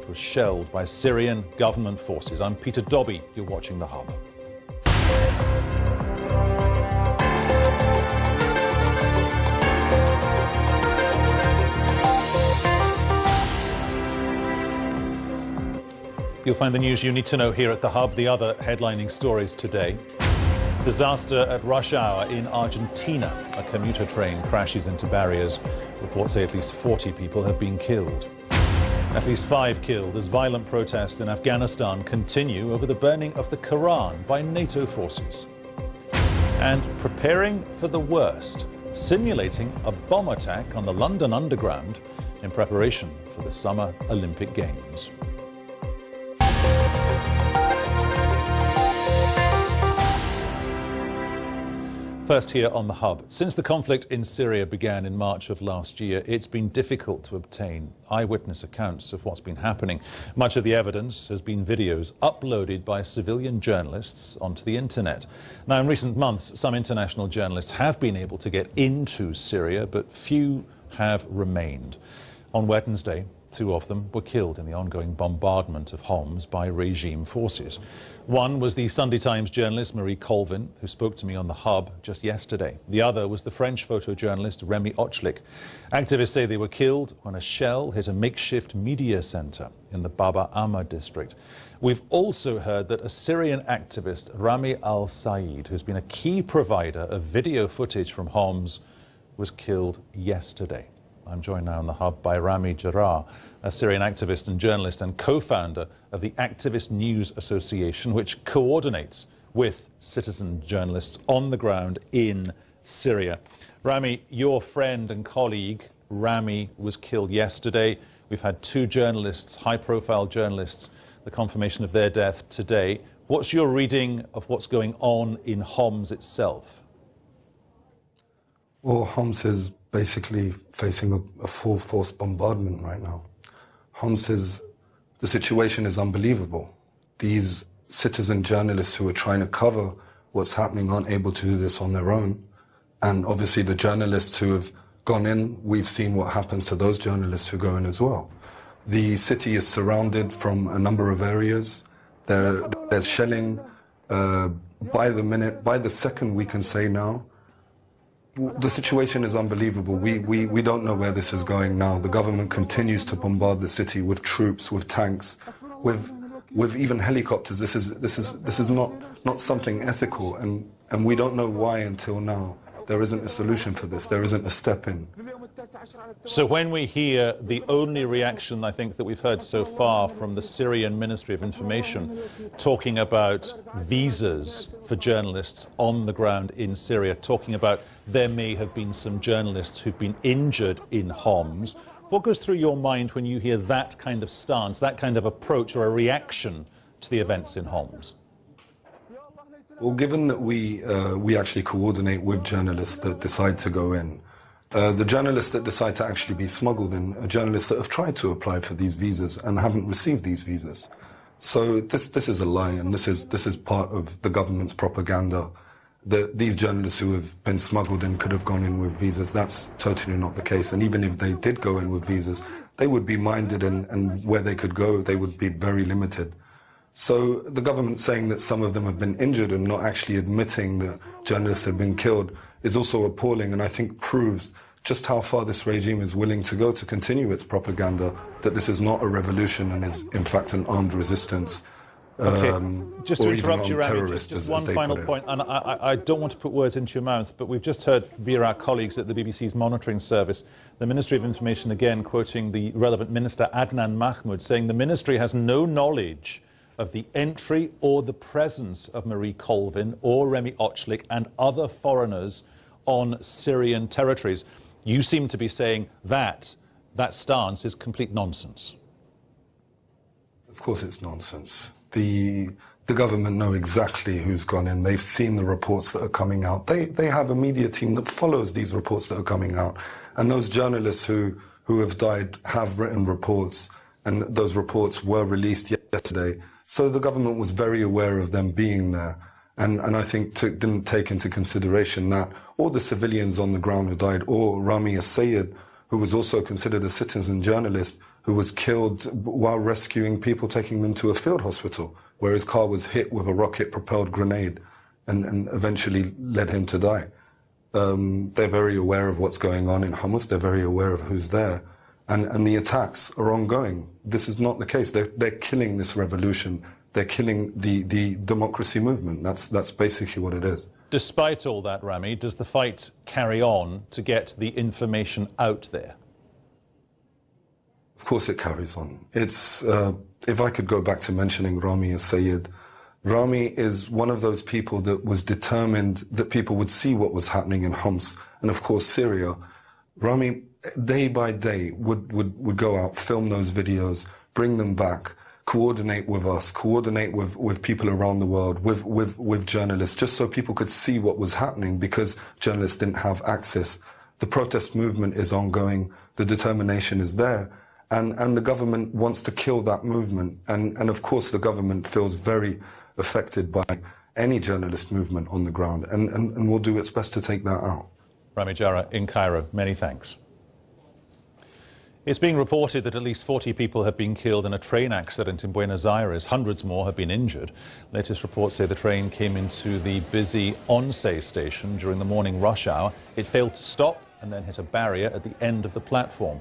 was shelled by Syrian government forces. I'm Peter Dobby. You're watching The Hub. You'll find the news you need to know here at The Hub. The other headlining stories today. Disaster at rush hour in Argentina. A commuter train crashes into barriers. Reports say at least 40 people have been killed. At least 5 killed as violent protests in Afghanistan continue over the burning of the Quran by NATO forces. And preparing for the worst, simulating a bomb attack on the London Underground in preparation for the Summer Olympic Games. First here on The Hub. Since the conflict in Syria began in March of last year, it's been difficult to obtain eyewitness accounts of what's been happening. Much of the evidence has been videos uploaded by civilian journalists onto the internet. Now, in recent months, some international journalists have been able to get into Syria, but few have remained. On Wednesday, 2 of them were killed in the ongoing bombardment of Homs by regime forces. One was the Sunday Times journalist Marie Colvin, who spoke to me on The Hub just yesterday. The other was the French photojournalist Remy Ochlik. Activists say they were killed when a shell hit a makeshift media centre in the Baba Amma district. We've also heard that a Syrian activist, Rami Al Sayid, who's been a key provider of video footage from Homs, was killed yesterday. I'm joined now on The Hub by Rami Jarrah, a Syrian activist and journalist and co-founder of the Activist News Association, which coordinates with citizen journalists on the ground in Syria. Rami, your friend and colleague, Rami, was killed yesterday. We've had 2 journalists, high-profile journalists, the confirmation of their death today. What's your reading of what's going on in Homs itself? Well, Homs is basically facing a full-force bombardment right now. The situation is unbelievable. These citizen journalists who are trying to cover what's happening aren't able to do this on their own. And obviously the journalists who have gone in, we've seen what happens to those journalists who go in as well. The city is surrounded from a number of areas. There's shelling by the minute, by the second, we can say now. The situation is unbelievable. We don't know where this is going now. The government continues to bombard the city with troops, with tanks, with even helicopters. This is not something ethical, and we don't know why until now. There isn't a solution for this. There isn't a step in. So when we hear the only reaction, I think, that we've heard so far from the Syrian Ministry of Information talking about visas for journalists on the ground in Syria, talking about there may have been some journalists who've been injured in Homs. What goes through your mind when you hear that kind of stance, that kind of approach or a reaction to the events in Homs? Well, given that we actually coordinate with journalists that decide to go in, the journalists that decide to actually be smuggled in are journalists that have tried to apply for these visas and haven't received these visas. So this is a lie, and this is part of the government's propaganda. These journalists who have been smuggled in could have gone in with visas. That's totally not the case. And even if they did go in with visas, they would be minded, and where they could go, they would be very limited. So the government saying that some of them have been injured and not actually admitting that journalists have been killed is also appalling, and I think proves just how far this regime is willing to go to continue its propaganda, that this is not a revolution and is in fact an armed resistance. Just to interrupt you, Rami, just one final point, and I don't want to put words into your mouth, but we've just heard via our colleagues at the BBC's monitoring service, the Ministry of Information again quoting the relevant minister Adnan Mahmoud, saying the ministry has no knowledge of the entry or the presence of Marie Colvin or Remy Ochlik and other foreigners on Syrian territories. You seem to be saying that stance is complete nonsense. Of course it's nonsense. The government know exactly who's gone in. They've seen the reports that are coming out. They have a media team that follows these reports that are coming out. And those journalists who have died have written reports, and those reports were released yesterday. So the government was very aware of them being there. And I think didn't take into consideration that all the civilians on the ground who died, or Rami Al Sayid, who was also considered a citizen journalist, who was killed while rescuing people, taking them to a field hospital, where his car was hit with a rocket-propelled grenade and eventually led him to die. They're very aware of what's going on in Homs. They're very aware of who's there. And the attacks are ongoing. This is not the case. They're killing this revolution. They're killing the democracy movement. That's basically what it is. Despite all that, Rami, does the fight carry on to get the information out there? Of course it carries on. It's, if I could go back to mentioning Rami Al Sayid, Rami is one of those people that was determined that people would see what was happening in Homs and, of course, Syria. Rami, day by day, would go out, film those videos, bring them back, coordinate with us, coordinate with people around the world, with journalists, just so people could see what was happening, because journalists didn't have access. The protest movement is ongoing, the determination is there, and the government wants to kill that movement. And of course the government feels very affected by any journalist movement on the ground, and will do its best to take that out. Rami Jarrah in Cairo, many thanks. It's being reported that at least 40 people have been killed in a train accident in Buenos Aires. Hundreds more have been injured. Latest reports say the train came into the busy Once station during the morning rush hour. It failed to stop and then hit a barrier at the end of the platform.